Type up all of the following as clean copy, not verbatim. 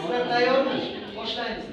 Sizlar tayyormi? Boshlaymiz.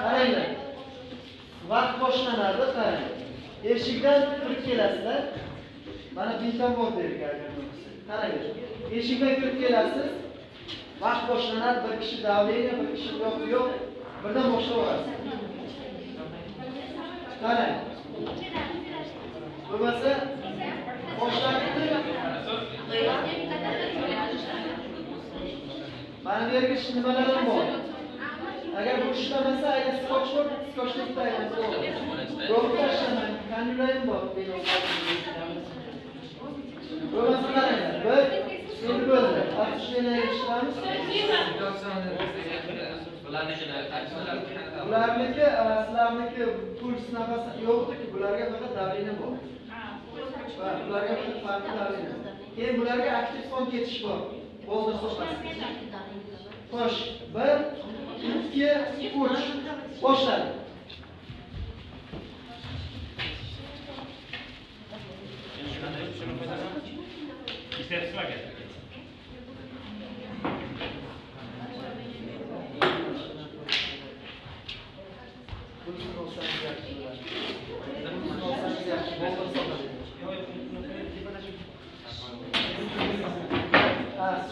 Qaranglar. Vaqt boshlanadi, qarang. Eshikdan kirib kelasizlar. Mana bintam bor deyilgan. Qaranglar. Eshikdan kirib kelasiz. Vaqt boshlanadi, bir kishi davleniya, bir kishi yo'q. Birdan boshlayverasiz. Qarang. Bo'lmasa boshlanadi. Mana bu yerga nimalarim bor. Agar bu ishlamasa, agar skochni tutaymiz. Ro'q tashlamang, kanulayim bor. Bo'lmasa qaranglar, biz endi bo'ldi. Afishlarni ishlaymiz. Ularniki, sizlarniki puls nafas yo'qki, bularga faqat davleniya bor. Va bularga faqat farqli davleniya. Keyin bularga aktiv fon ketish bor. Bozor so'rasiz. Xo'sh, 1, 2, 3. Boshlaylik.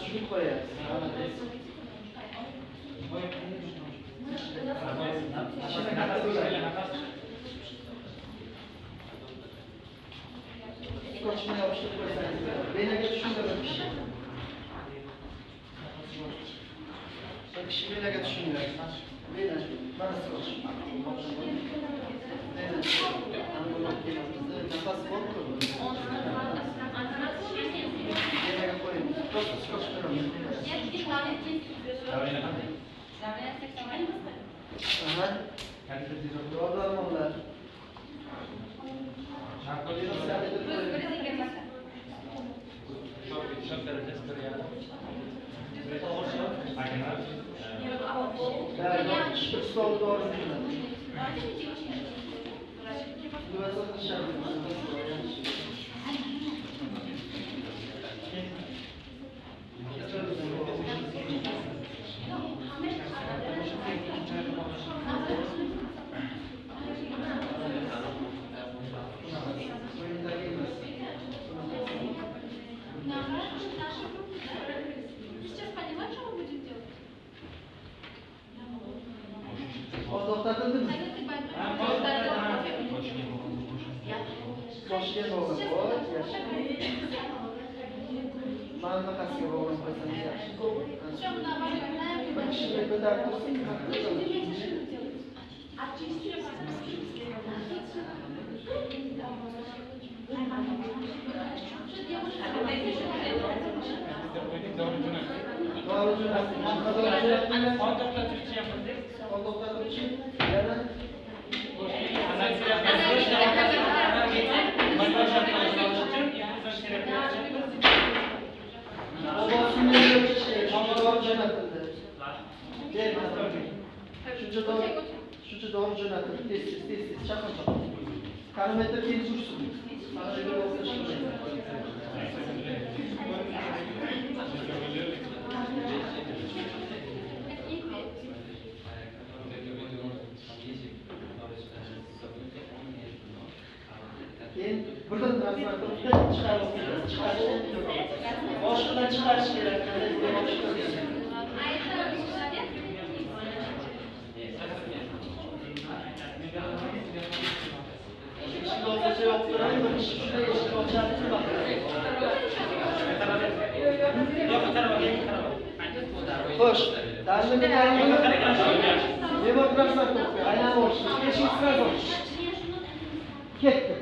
Shuni qo'yasiz. Skochni yopishtirib qo'ysangiz, benaga tushuntirib bir kishi. Bir kishi benaga tushunmaydi. Bena, mana skoch. Nafas borku. Benaga qo'ying. Skoch beramiz. Aha. Yordamlar. Shuncha dori jo'natib, tez chaqir. Kanometr tez ursin. Keyin birdan transportdan chiqarish. Boshqadan chiqarish kerak. Xo'sh, ta'limga aylanib o'tish. Eshik sira ochish. Ketdi.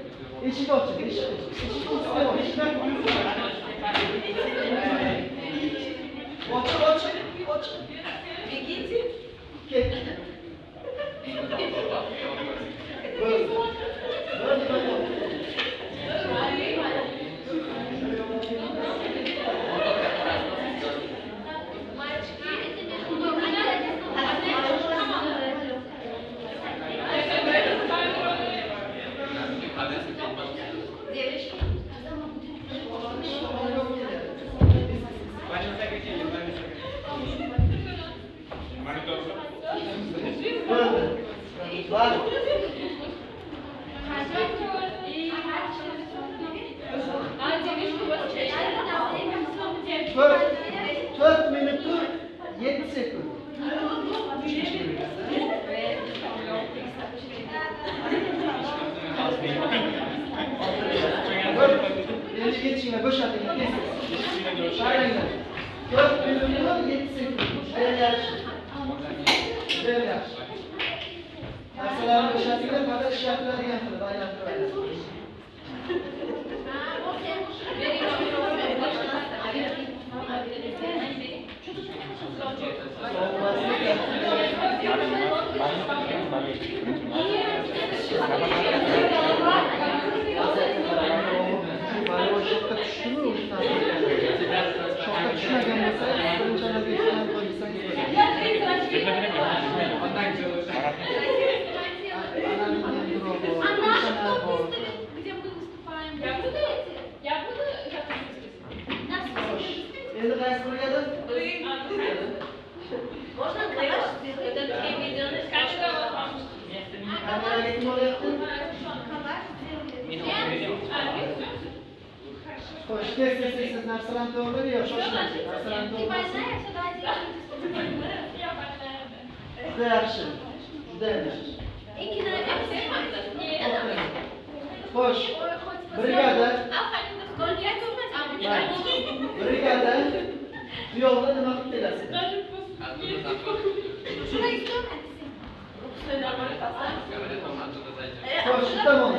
Eshik oching, eshikdan Var. Dört minütü 7 sekund. Bence geçin, boş atın. Aynen. 4 minütü 7 sekund. Değer. Mesela boş atın, fakat şartları yapılır. Aynen. Şokta düştü mü? Şokta düşmeden mesela fırın çana geçten koysan gibi. Endi qaysi bo'ladi? Kameraga kim olyapti? Xo'sh, tez narsalarni to'g'ri yo shoshmang. Narsalarni to'g'ri. Juda yaxshi. Juda yaxshi. Xo'sh, brigada. Brigada. Bu yo'lda nima qilib kelasizlar? Xo'sh, tamam.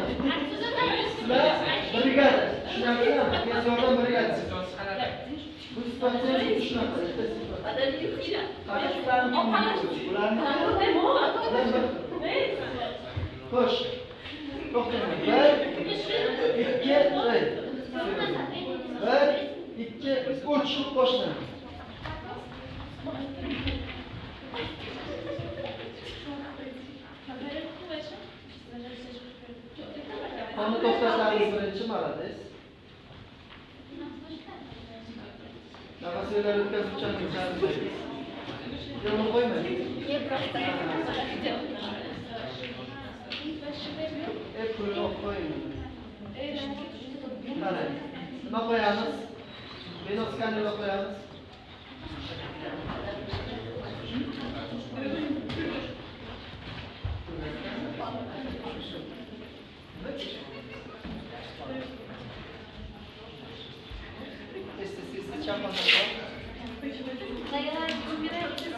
Sizlar brigada. Tushunasizlarmi? Tez yordam brigadasi. Bu situatsiyani tushunasizlar. Xo'sh. To'xtang. 1 2 3 boshlang. Qonni to'xtatsangiz birinchi marotaba. Nafas yo'llari o'tkazib chiqamiz. Yomon qo'ymang. Pulni qo'ying. Mana nima qo'yamiz? Venoskan nima qo'yamiz?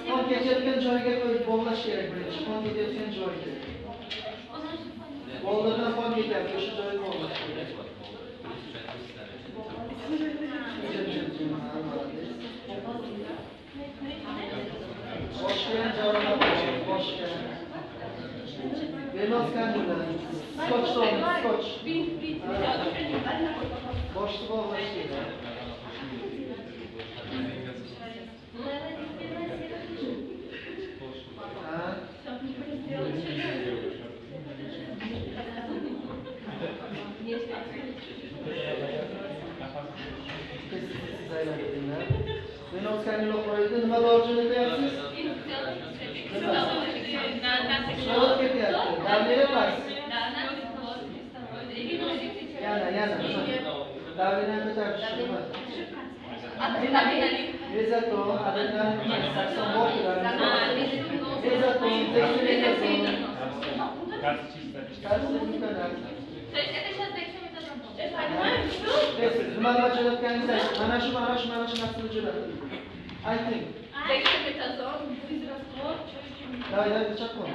Qon ketayotgan joyiga qo'yib bog'lash kerak birinchi. Qon ketayotgan joyiga. Bog'lardan qon ketyapti, o'sha joyga bog'lash kerak. Boshqa jarohat boshqa. Venoskan bilan skotch olamiz, skotch. Boshqa bog'lash kerak. Venoskan qo'ydi, nima borchini deyapsiz? So'rab ketyapti. Davlina pas. Yana. Davlina ko'tarish. Bezaton, adrenalin, sakson boklar. Bezaton, dexametazon. Nima bo'layotganingizda mana shu narsani jo'nating. Ayting. Dexametazon, fizrasqor, Davlat chaqmoq.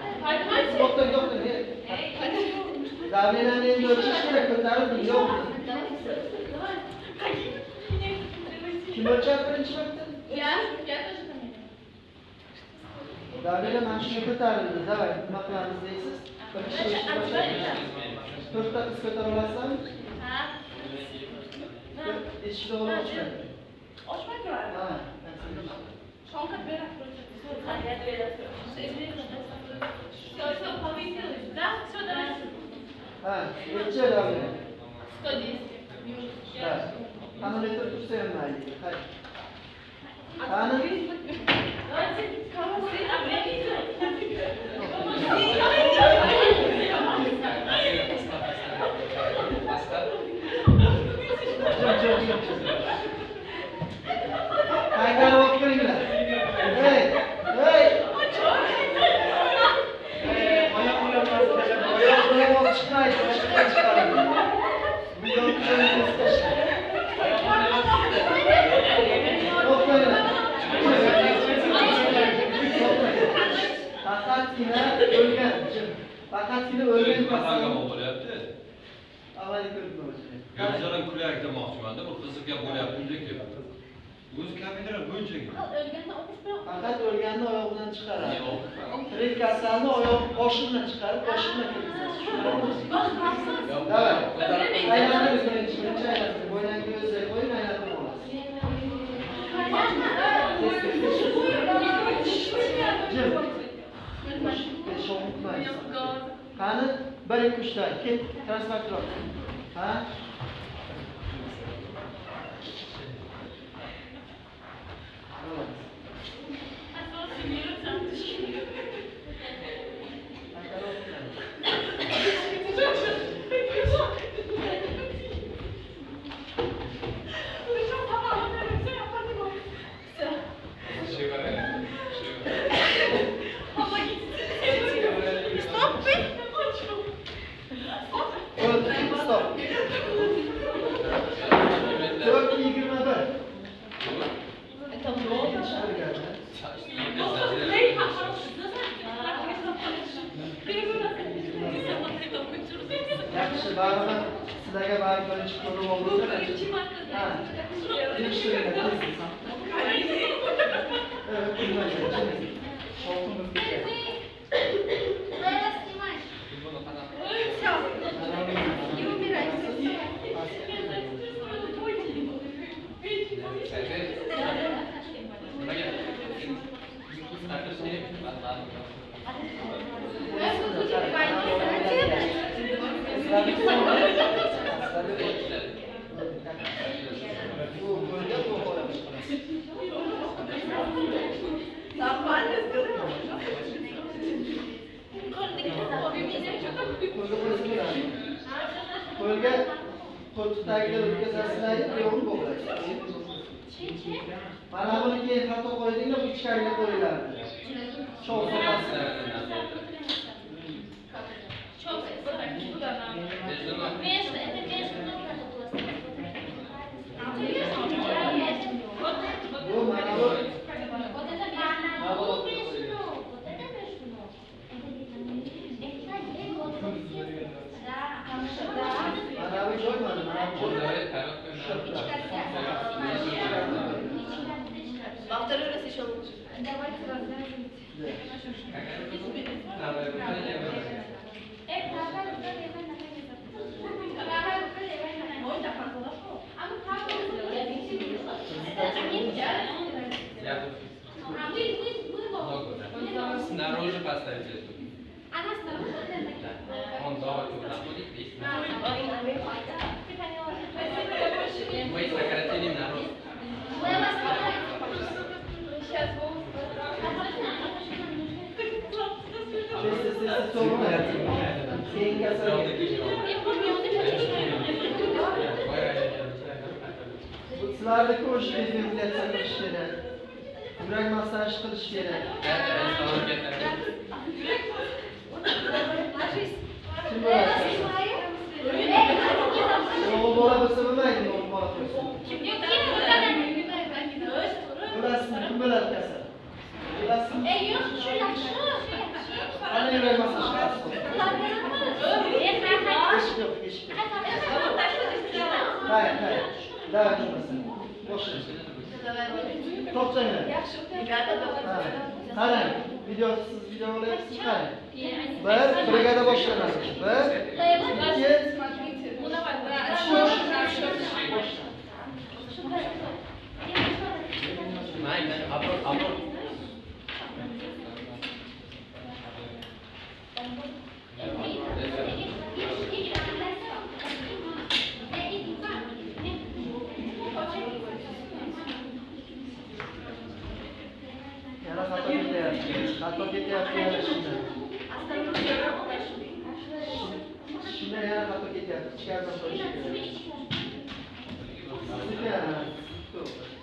To'xtang. Davlatni endi o'chish kerak, ko'tarildi, yo'q. Kim o'char birinchi marta? Я тоже там. Davlat mana shuni ko'tarildi. Davay, nima qilamiz deysiz? To'rtta qiz ko'tara olasizmi? Ha. Eshikni ochmang. Ochmay turadi. Ha. Shonkat beradi. Ha, necha davlat? 110. Ha. Qani letr tursa ham mayli. Hayır. Qani? Давайте, кого Qaytarib olib kelinglar. Hey, hey. Oyoq bilan olib chiqmaydi, boshqa chiqaradi. Bu yo'lni faqatgina o'lgan qanaqa bo'lyapti? avvaliga ko'rib ko'rishdi. Yo'qsalar kulyar demoqchimanda, bu qiziq gap bo'lyapti deb. O'zi kompyuter bo'yicha. Faqat o'lganni oyoq bilan chiqaradi. Tirik kasalni oyoq boshi bilan chiqarib, boshi bilan kirgizasiz. Davay. Aylanib birinchi aylanib, bo'ynangni o'ziga qo'ying, aylanib olasiz. Qani 1-2-3 dan ket, transferlar. Ha? Yaxshi, baribir sizlarga baribir birinchi ko'rib oldim. Ha. Qo'lga qo'ltiqdagida o'tkazasizlar, yo'q bo'ladi. Mana buni keyin xato qo'ydinglar, bu ichkariga qo'yiladi. Cho'q so'rasizlar. Bu mana bu joy mana bu joy. Завтра разрешил. Давайте разглянем. Снаружи поставить эту. Она снаружи? Он давай туда. Мы сократили наружу. Сейчас Sizlarni ko'rish dezinflyatsiya qilish kerak. Yurak massaj qilish kerak. Kim bo'ladi? O'g'il bola bo'lsa bo'lmaydi, o'g'il bola bo'lsa. Bilasizmi, kim bo'ladi kasal? Bilasizmi? yo'q, shu yaxshi. Qani yurak massaj qilasiz? Eshik yo'q, eshik yo'q. Hayır, hayır. Daha etmesin. Boş ver. Toplayın. Qarang, videosiz video bo'lyapsiz, qarang. Bir brigada boshlanadi. Yana xato ketyapti. Xato ketyapti yana shunday. Shunday yana xato ketyapti. Ichkaridan qo'yish kerak. ekan. To'g'ri.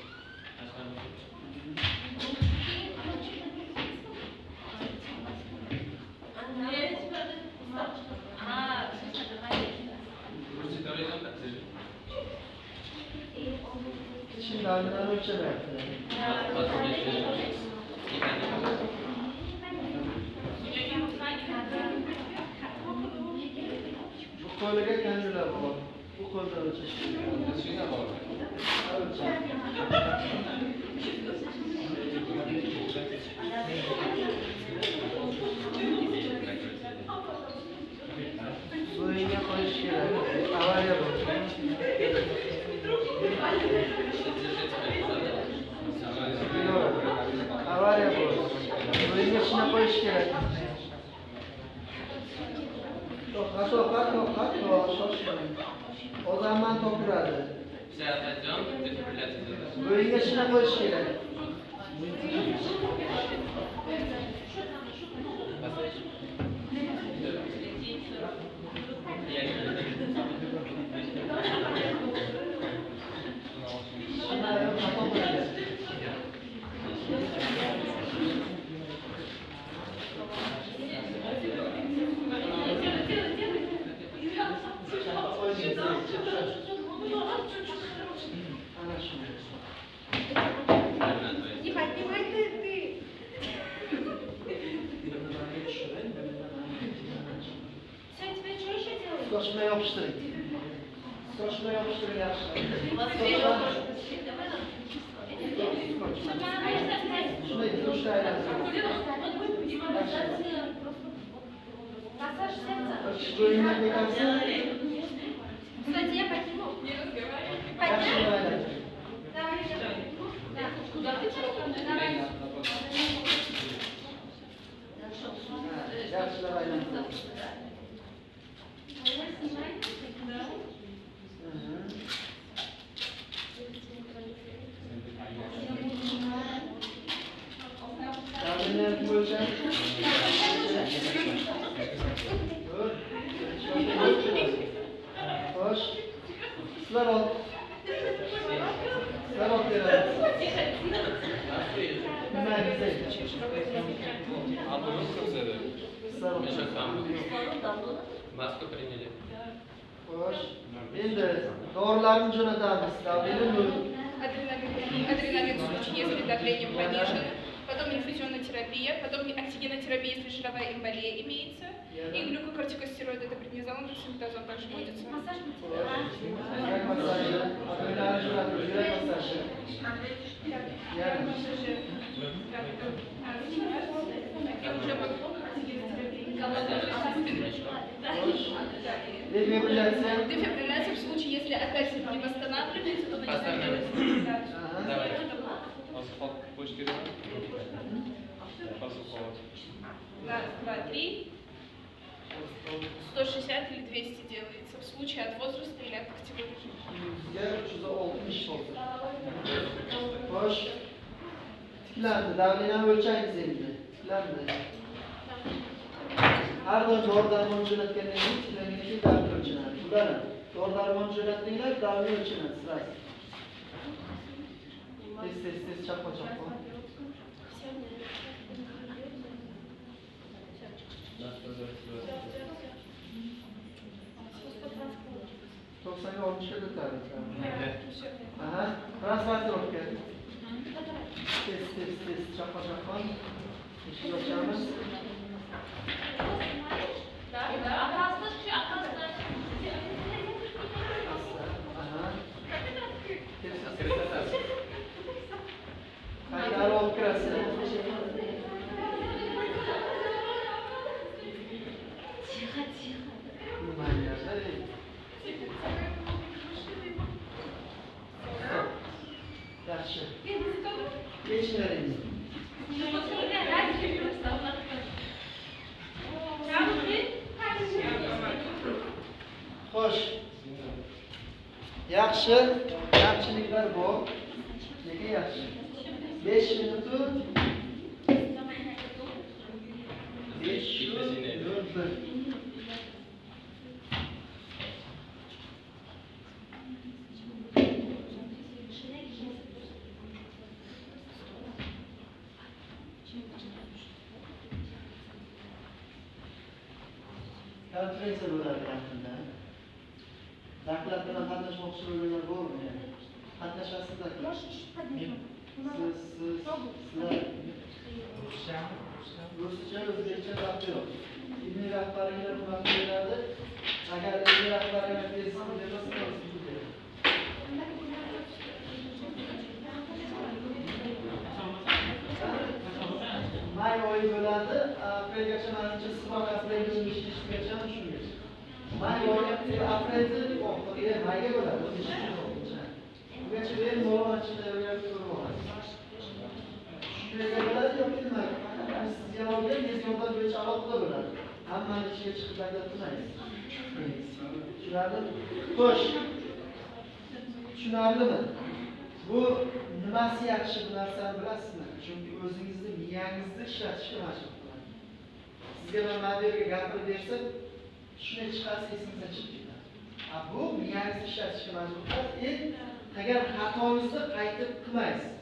Şimdi andan ölçemekte. Bu konuya kendiler var. Bu konuda ölçeşiyor. Suyuna koyuş gerek. Havaya bak. Havaya bak. Suyun içine koyuş gerek. Tokat. Şaşmayın. O zaman topradı. Suyun içine koyuş gerek. Skoczmy yapıştırın. Skoczmy yapıştırın Şunu üç tane. Массаж сердца. Şurayı ne kalsın? Кстати, я подниму. Yaxşı böyle. Давай. Да. Куда ты Давай. Yaxşı böyle. Tahminler ölçen. Hoş. Sılar ol. Sılar ol biraz. Hemen bize. Sılar ol. Маску приняли. Hoş. Şimdi doğrularını jo'natamiz. Tahminim bu. Адреналин в случае, если давление понижено, потом инфузионная терапия, потом оксигенотерапия, если жировая эмболия имеется, и глюкокортикостероиды, это преднизолон, дексаметазон также вводится. Массаж. Yürek masajı. Adrenalin jo'natıyor. Yürek masajı. Yani. Hoş. Defibrilasyon. Дефибрилляция в случае, если опять не восстанавливается, то начинается. Давай. Раз, два, три. 160 или 200 делается в случае от возраста или от категории жизни. Rüzgar 360 oldu. Hoş. Tıklandı. Davlenen ölçeğiniz elinde. Tıklandı. Her do'y doğru darmon jo'natgandan keyin tiklangan keyin davleni o'lchanadi. Ularni doğru darmon jo'natdinglar, davleni o'lchanadi. Sirasi. Tez chappa. To'qsonga oltmishga ko'tardi. Aha. Transportirovka. Tez chappa. Eshik ochamiz. Haydar olib kirasiz. Yaxshi. Geçinlaringiz. Xo'sh. Yaxshi. Yaxshiliklar bor. Nega yaxshi? 5 minut 5 4 1. konferensiya bo'ladi yaqinda. Doklad bilan qatnashmoqchi bo'lganlar bormi? Qatnashasizlar. Sizlar ruscha, o'zbekcha vaqti yo'q. Ilmiy rahbariylar vaqt beradi. Agar ilmiy rahbariylar bersa, may oyi bo'ladi, aprelgacha manimcha siz aprelga ishgacha shunga. May oyi aprelda mayga bo'ladi. Bungacha men murojaatda ko'rib olasiz. Shunga bo'ladi yoki nima? Siz javobga tez yordam bo'yicha aloqada bo'ladi. Hammani ishga chiqib aytmaysiz. Tushunarlimi? Xo'sh. Tushunarlimi? Bu nimasi yaxshi bu narsani bilasizmi? Chunki o'zingizni miyangizni ishlatishga majbur qiladi. Sizga men modelga gapirib bersam, shuni chiqarsa esingizdan chiqib ketadi. Bu miyangizni ishlatishga majbur qiladi. Agar xatongizni qaytib qilmaysiz.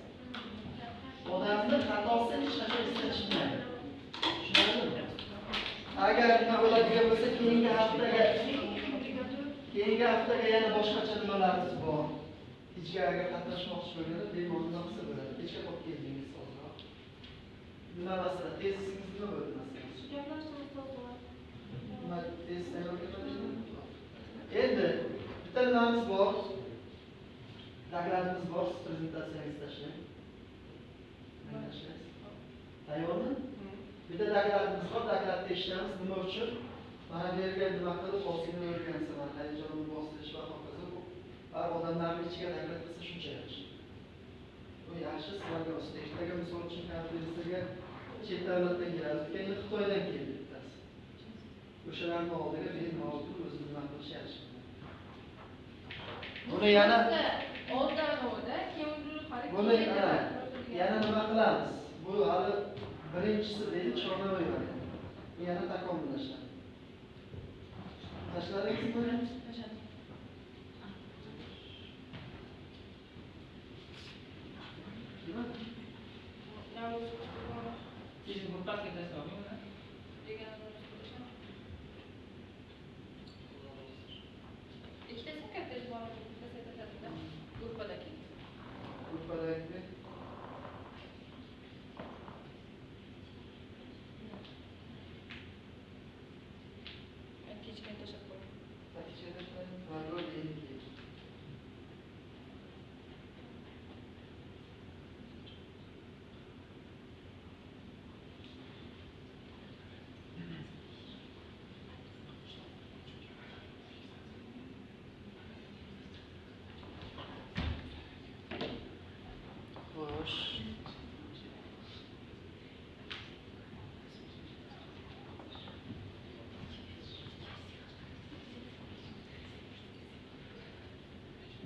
Odamni xatosi hech qachon esdan chiqmaydi. Tushunarlimi? Agar nima bo'ladigan bo'lsa, keyingi haftaga yana boshqacha nimalarimiz bor. Ijaraga qatnashmoqchi bo'lganda bemalol naqsa bo'ladi. Kechga qolib keldingiz hozir. Nima masala? Tezisingiz nima bo'ldi masalan? Nima tez tayyorladingizmi? Endi bitta nimamiz bor. Dokladimiz bor, prezentatsiyangizni tashlang. Tayyormi? Bitta dokladimiz bor, dokladni eshitamiz nima uchun? Mana bu yerga nima qilib hozirni o'rgansa, mana hayajonini bostirish va hokazo. Va odamlarning ichiga doklad qilsa shuncha yaxshi. Bu yaxshi sizlarga o'sdi. Ertaga misol uchun konferensiyaga chet davlatdan keladi, keyin Xitoydan keldi bittasi. O'shalarning oldiga men mavjud o'zim nima qilish yaxshi. Buni yana yana nima qilamiz? Bu hali birinchisi deydi, ishonmayman. Yana takomillashadi. Tashladingizmi?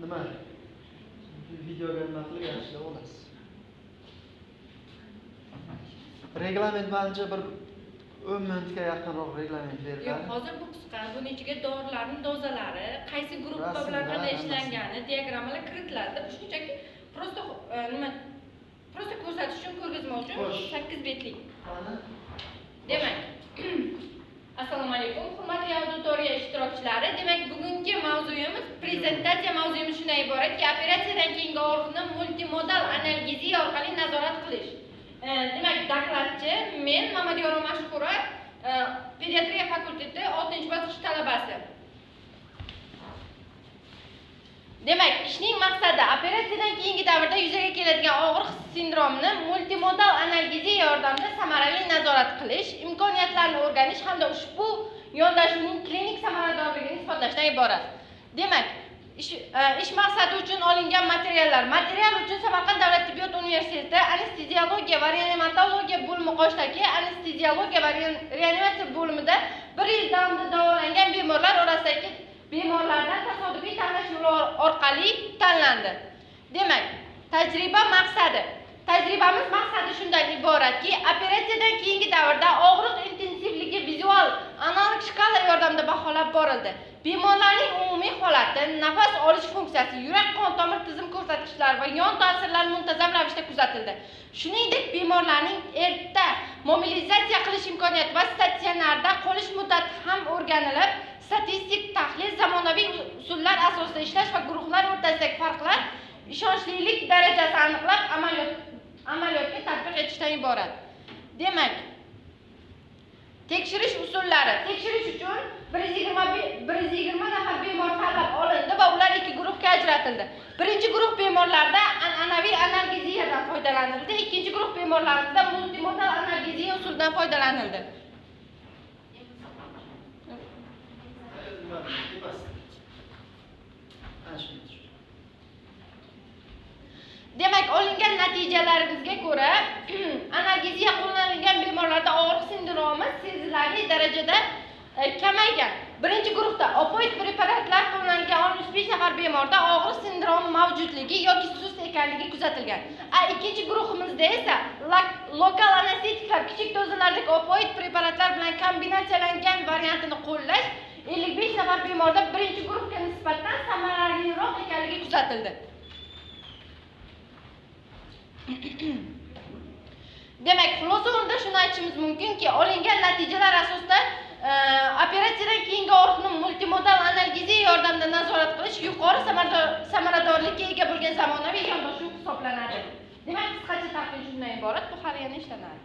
Nima? Videoga nima qilib yaxshilab olasiz. Reglament menimcha bir 10 minutga yaqinroq reglament beriladi. Yo'q, hozir bu qisqa, buning ichiga dorilarning dozalari, qaysi gruppa bilan qanday ishlangani, diagrammalar kiritiladi. Shunchaki prosta ko'rsatish uchun, ko'rgazma uchun 8 betlik. Demak, assalomu alaykum, hurmatli auditoriya ishtirokchilari. Demak, bugungi mavzuyimiz, prezentatsiya mavzuyimiz shundan iboratki, operatsiyadan keyingi og'riqni multimodal analgeziya orqali nazorat qilish. Demak, dokladchi men Mamadiyora Mashhura, pediatriya fakulteti 6-bosqich talabasi. Demak, ishning maqsadi operatsiyadan keyingi davrda yuzaga keladigan og'riq sindromini multimodal analgeziya yordamida samarali nazorat qilish, imkoniyatlarini o'rganish hamda ushbu yondashuvning klinik samaradorligini isbotlashdan iborat. Demak, ish maqsadi uchun olingan material uchun Samarqand davlat tibbiyot universiteti anesteziologiya va reanimatologiya bo'limi qoshidagi anesteziologiya va reanimatsiya bo'limida 1 yil davomida davolangan bemorlar orasidagi bemorlardan tasodifiy tanlash yo'li orqali tanlandi. Demak, tajribamiz maqsadi shundan iboratki, operatsiyadan keyingi davrda og'riq intensivligi vizual analog shkala yordamida baholab borildi. Bemorlarning umumiy holati, nafas olish funksiyasi, yurak qon tomir tizim ko'rsatkichlari va yon ta'sirlar muntazam ravishda kuzatildi. Shuningdek, bemorlarning erta mobilizatsiya qilish imkoniyati va statsionarda qolish muddati ham o'rganilib, statistik tahlil, zamonaviy usullar asosida ishlash va guruhlar o'rtasidagi farqlar ishonchlilik darajasi aniqlab amaliyotga tatbiq etishdan iborat. Demak, tekshirish usullari. Tekshirish uchun 120 nafar bemor tanlab olindi va ular ikki guruhga ajratildi. Birinchi guruh bemorlarda an'anaviy analgeziyadan foydalanildi, ikkinchi guruh bemorlarida multimodal analgeziya usulidan foydalanildi. Demak, olingan natijalarimizga ko'ra, analgeziya qo'llanilgan bemorlarda og'riq sindromi sezilarli darajada kamaygan. Birinchi guruhda opoid preparatlar qo'llanilgan 65 nafar bemorda og'riq sindromi mavjudligi yoki sust ekanligi kuzatilgan. Ikkinchi guruhimizda esa lokal anestetiklar kichik dozalardagi opoid preparatlar bilan kombinatsiyalangan variantini qo'llash 55 nafar bemorda birinchi guruhga nisbatan samaraliroq ekanligi kuzatildi. Demak, xulosa o'rnida shuni aytishimiz mumkinki, olingan natijalar asosida operatsiyadan keyingi og'riqni multimodal analgeziya yordamida nazorat qilish yuqori samaradorlikka ega bo'lgan zamonaviy yondashuv hisoblanadi. Demak, qisqacha tahlil shundan iborat, bu hali yana ishlanadi.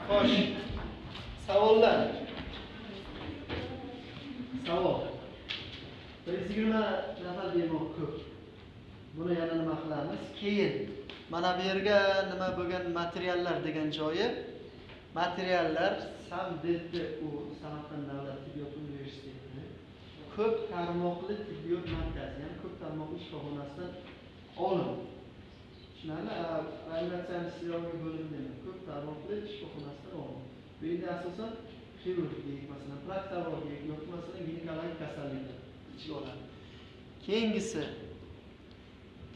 Xo'sh, savollar. Savol. 120 nafar bemor ko'p. Buni yana nima qilamiz? Keyin mana bu yerga nima bo'lgan materiallar degan joyi, materiallar SAMDTU, Samarqand davlat tibbiyot universiteti ko'p tarmoqli tibbiyot markazi, ya'ni ko'p tarmoqli shifoxonasidan olindi. Shunali reanimatsiya bo'limida ko'p tarmoqli shifoxonasidan olindi. Bu yerda asosan xirurgik, masalan, proktologik yoki masalan ginekologik kasalliklar ichiga oladi. Keyingisi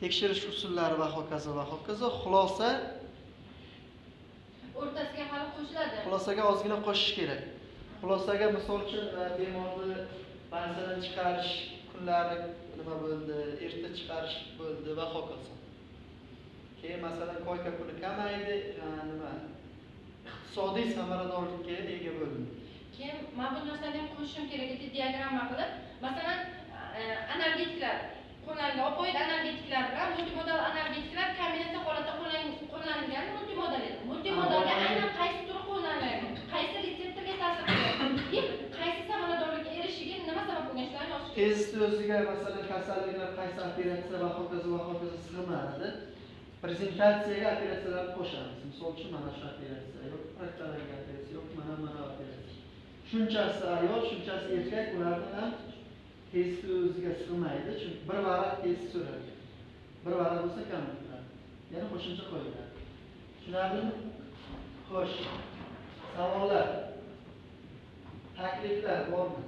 tekshirish usullari va hokazo va hokazo. Xulosa O'rtasiga hali qo'shiladi. Xulosaga ozgina qo'shish kerak. Xulosaga misol uchun bemorni bansadan chiqarish kunlari nima bo'ldi, erta chiqarish bo'ldi va hokazo. Keyin masalan koyka puli kamaydi, nima iqtisodiy samaradorlikka ega bo'ldi. Keyin mana bu narsani ham qo'shishim kerak edi, diagramma qilib. Masalan, analgetiklar qo'llanilgan opoid analgetiklar bilan multimodal analgetiklar kombinatsiya holatda qo'llanilgan multimodal edi. Multimodalga aynan qaysi turi qo'llanilgan, qaysi retseptorga ta'sir qiladi, qaysi samaradorlikka erishishiga nima sabab bo'lgan shuni yozish. Test o'ziga masalan kasalliklar qaysi operatsiya va hokazo sig'maydi. Prezentatsiyaga operatsiyalarni qo'shamiz. Misol uchun mana shu operatsiya yoki proktologik operatsiya yoki mana operatsiya. Shunchasi ayol, shunchasi erkak, ularni ham test o'ziga sig'maydi. Chunki bir varaq test so'raladi. Bir varaq bo'lsa kam bo'ladi. Yana qo'shimcha qo'yiladi. Tushunarlimi? Xo'sh. Savollar, takliflar bormi?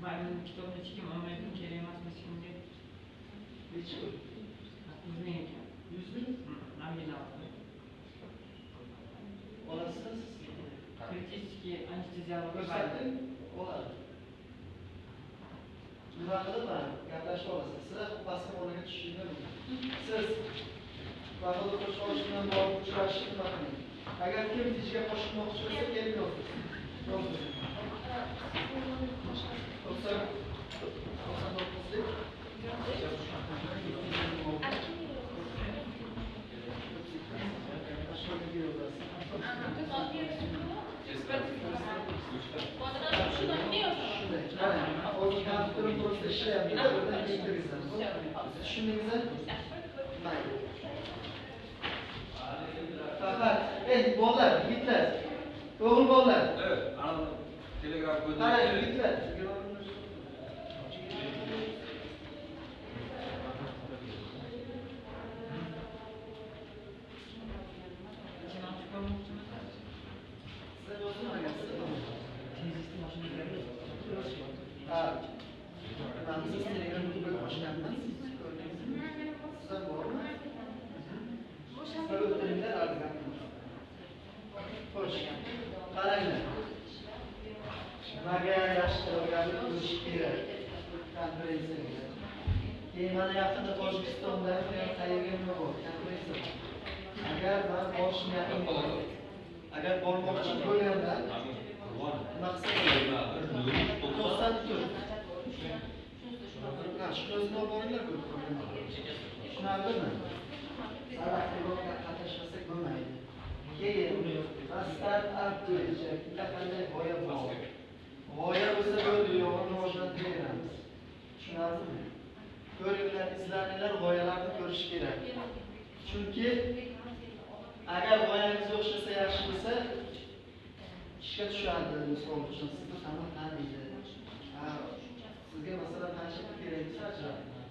Mana kitobni chiqim olmaydim, kerak emasmi kimga? Necha pul? 100 ming ekan. 100 ming? Nominal. Olasiz? Kritiskiy anesteziolog Ko'rsating, oladi. Nima qilib gaplashib olasiz? Sizlar pastga o'rnaga tushishingiz mumkin. Siz vaqtida qo'shib olish bilan borib uchrashishni nima qiling? Agar kim ichiga qo'shilmoqchi bo'lsa, kelib yozing. Yozing. 99lik. Fakat, bolalar, yigitlar, o'g'il bolalar. Evet, ana telegraf ko'zida. Qarang, yigitlar. Siz yozmagansiz. deyarli bo'lishi kerak konferensiyaga. Keyin mana yaqinda Tojikistonda qayerga nima bor? Konferensiya. Agar men borish niyatim bor. Agar bormoqchi bo'lganman, maqsad 94. Shu o'zini boringlar ko'p. Tushunarlimi? Sarahliroqqa qatnashmasak bo'lmaydi. Keyin start-up bo'yicha bitta qanday g'oya bor. G'oya bo'lsa bo'ldi, yo'g'ini rivojlantiramiz. Tushunarlimi? Ko'ringlar, izlaninglar, g'oyalarni ko'rish kerak. Chunki agar g'oyangiz o'xshasa, yaxshi bo'lsa, ishga tushadi. Misol uchun sizni hamma taniydi. Sizga masalan qancha kerak bo'lsa ajratmaydi.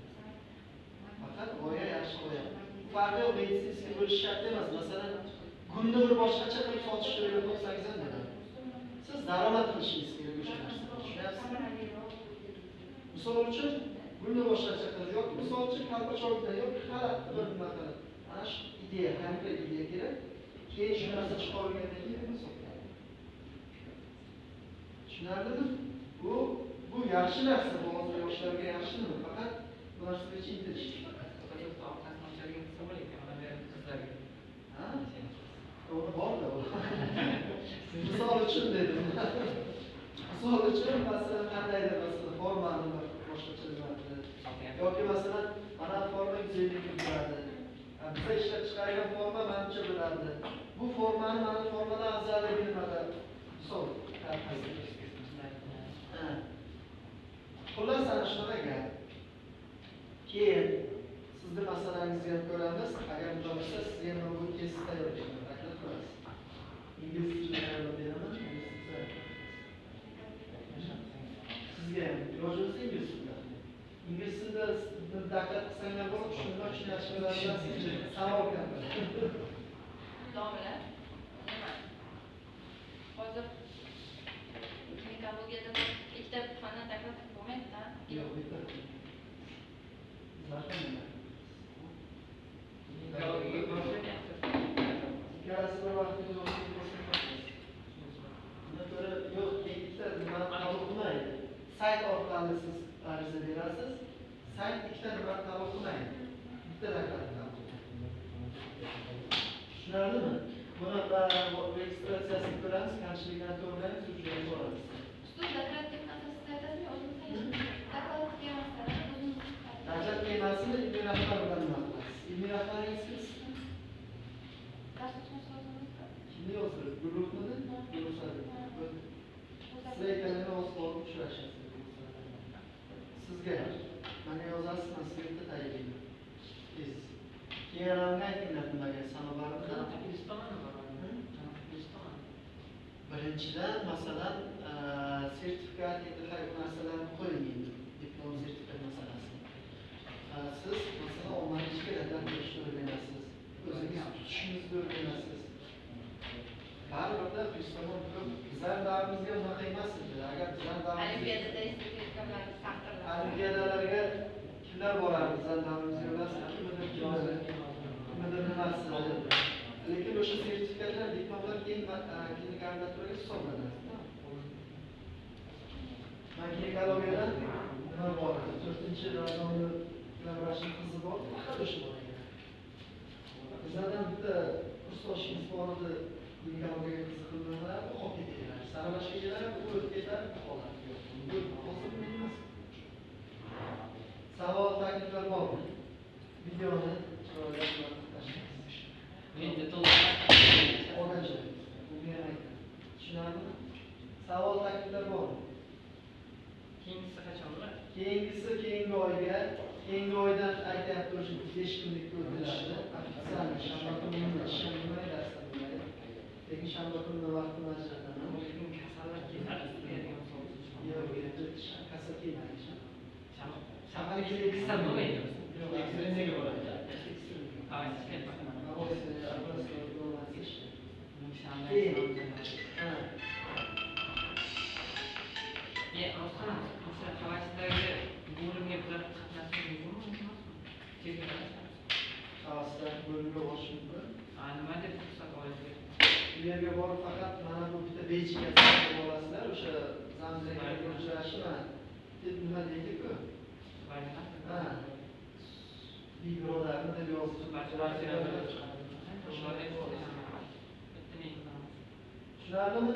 Faqat g'oya yaxshi g'oya. Farqi yo'q, meditsinskiy bo'lish shart emas. Masalan, kunni bir boshqacha qilib sotish kerak bo'lsangiz ham bo'ladi. Siz daromad qilishingiz kerak o'sha narsani. Tushunyapsizmi? Misol uchun kunni boshqacha qilish yoki misol uchun kalpachokda yoki xalatda bir nima qilib. Mana shu ideya, konkret ideya kerak. Keyin shu narsa chiqarilgandan keyin buni sotadi. Tushunarlimi? Bu yaxshi narsa, bu yoshlarga yaxshi nima, faqat bu narsaga intilish. Ha? To'g'ri borda u. Misol uchun dedim. Misol uchun masalan qandaydir masalan formani boshqachalanadi. Yoki masalan mana forma 150 bo'ladi. Biza ishlab chiqargan forma menimcha bo'ladi. Bu formani mana formadan afzalligi nimada? Misol. Xullas ana shunaqa gap. Keyin sizni masalangizni ham ko'ramiz. Agar bunday bo'lsa, sizga nima bu test tayyorlayman. Taklif qilasiz. Ingliz tilida tayyorlab beraman. Sizga ham iloji bo'lsa ingliz tilida. Ingliz tilida diqqat qilsangiz ham bo'ladi. Shundoq yaxshi bo'ladi. Savol kabi. Domla. Hozir mikologiyada ikkita fandan taklif bo'lmaydi-da. Yo'q, bitta. Zaten nima? Ikkalasi bir vaqtda o'qib ko'rsatamiz. Buna ko'ra yo'q, ikkita nima qabul qilmaydi. Sayt orqali siz ariza berasiz. Sayt ikkita nima qabul qilmaydi. Bitta raqamni qabul qiladi. Tushunarlimi? Buni registratsiyasini ko'ramiz, kamchiliklarni to'g'rilaymiz, uchrashib boramiz. Davlat temasini ilmiy rahbar bilan nima qilasiz? Ilmiy rahbaringiz kim? Kimni yozdirib? Guruhmidi? Guruhsadi. Sizlar ekanlarni o'z-o'zini uchrashasiz. Sizga mana yozasiz, men sizga bitta tayinlayman. Keyin ramga aytinglar nimaga? Sanobarda birinchidan masalan sertifikat endi hay bu narsalarni qo'ying. Diplom sertifikat masalasi. Siz masalan ommaviy ishga rag'bat berishni o'rganasiz. O'zingiz tutishingizni o'rganasiz. Baribirda Hristonon ko'p bizlar davrimizga unaqa emas edi. Agar bizlar Olimpiadada sertifikatlarni taqdirladi. Olimpiadalarga kimlar borardi? Bizlar davrimizga bilasizmi? Kimdir nimasi? Lekin o'sha sertifikatlar, diplomlar keyin klinik ordinaturaga hisoblanadi. Men ginekologiyadan nima bor? 4-radonli Lavrashning qizi bor, faqat o'sha bor ekan. Bizlardan bitta kursdoshimiz bor edi, ginekologiyaga qiziqib qolib ketdilar. Saralashga keladi, u o'tib ketadi, qoladi. Bu hozir emas. Savol takliflar bormi? Videoni chiroyli qilib tashlaymiz. Endi to'liq O'rganishadi. Bunga aytdim. Tushunarlimi? Savol takliflar bormi? Keyingisi qachon bo'ladi? Keyingi oydan aytyapti o'sha 5 kunlik o'tiladi. Ofitsial shanba kuni shanba darsda bo'ladi. Lekin shanba kuni vaqtni ajrataman. Lekin kasallar keladi. Yo'q, endi kasal kelmaydi. Shahar kasal bo'lmaydi. Yo'q, ekstremenga boradi. Bu yerga borib faqat mana bu bitta bejika olasizlar, o'sha Hamzaga uchrashman deb nima deydi-ku? Ha. Birodarni deb yozdi. Tushunarlimi?